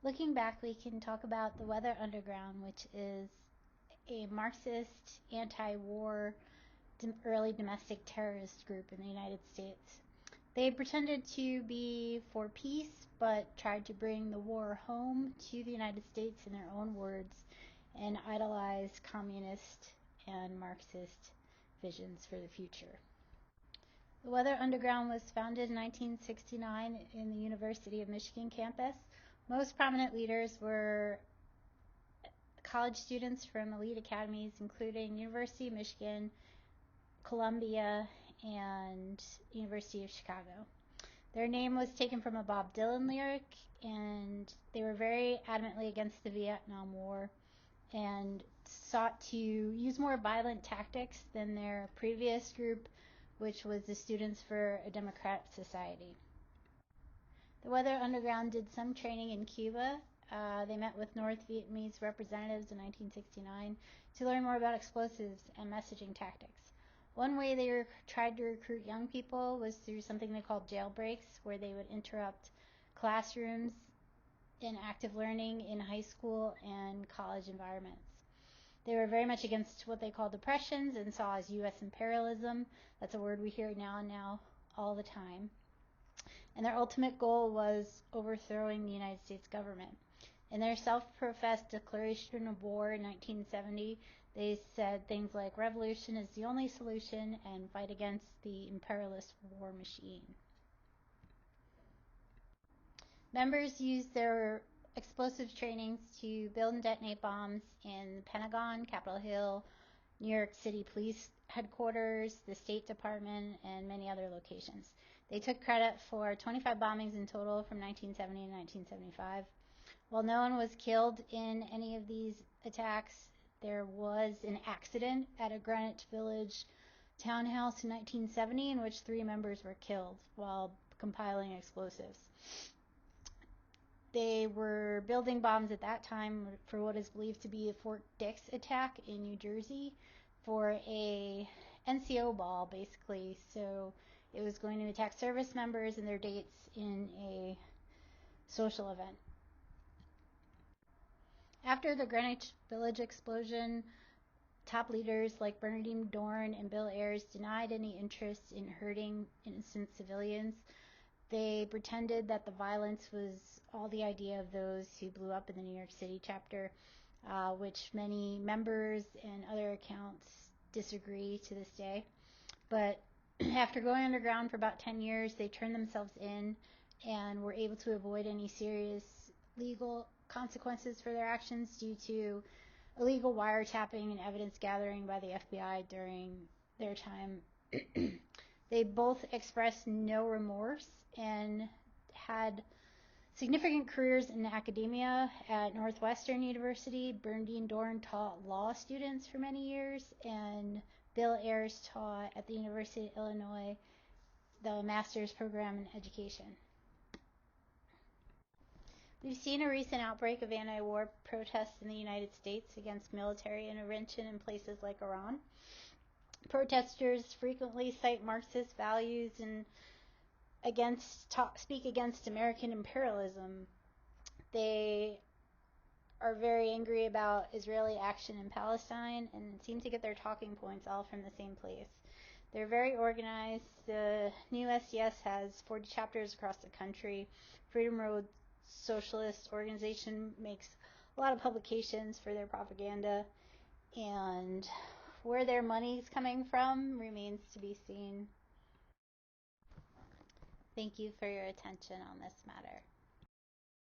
Looking back, we can talk about the Weather Underground, which is a Marxist, anti-war, early domestic terrorist group in the United States. They pretended to be for peace, but tried to bring the war home to the United States in their own words and idolize communist and Marxist visions for the future. The Weather Underground was founded in 1969 in the University of Michigan campus. Most prominent leaders were college students from elite academies, including University of Michigan, Columbia, and University of Chicago. Their name was taken from a Bob Dylan lyric, and they were very adamantly against the Vietnam War and sought to use more violent tactics than their previous group, which was the Students for a Democratic Society. The Weather Underground did some training in Cuba. They met with North Vietnamese representatives in 1969 to learn more about explosives and messaging tactics. One way they tried to recruit young people was through something they called jailbreaks, where they would interrupt classrooms in active learning in high school and college environments. They were very much against what they called depressions and saw as U.S. imperialism. That's a word we hear now and now all the time. And their ultimate goal was overthrowing the United States government. In their self-professed declaration of war in 1970, they said things like revolution is the only solution and fight against the imperialist war machine. Members used their explosive trainings to build and detonate bombs in the Pentagon, Capitol Hill, New York City Police Headquarters, the State Department, and many other locations. They took credit for 25 bombings in total from 1970 to 1975. While no one was killed in any of these attacks, there was an accident at a Greenwich Village townhouse in 1970 in which 3 members were killed while compiling explosives. They were building bombs at that time for what is believed to be a Fort Dix attack in New Jersey for a NCO ball, basically. So it was going to attack service members and their dates in a social event. After the Greenwich Village explosion, top leaders like Bernardine Dohrn and Bill Ayers denied any interest in hurting innocent civilians. They pretended that the violence was all the idea of those who blew up in the New York City chapter, which many members and other accounts disagree to this day. But after going underground for about 10 years, they turned themselves in and were able to avoid any serious legal consequences for their actions due to illegal wiretapping and evidence gathering by the FBI during their time. They both expressed no remorse and had significant careers in academia at Northwestern University. Bernardine Dohrn taught law students for many years, and Bill Ayers taught at the University of Illinois the master's program in education. We've seen a recent outbreak of anti-war protests in the United States against military intervention in places like Iran. Protesters frequently cite Marxist values and speak against American imperialism. They are very angry about Israeli action in Palestine and seem to get their talking points all from the same place. They're very organized. The new SDS has 40 chapters across the country. Freedom Road Socialist Organization makes a lot of publications for their propaganda, and where their money's coming from remains to be seen. Thank you for your attention on this matter.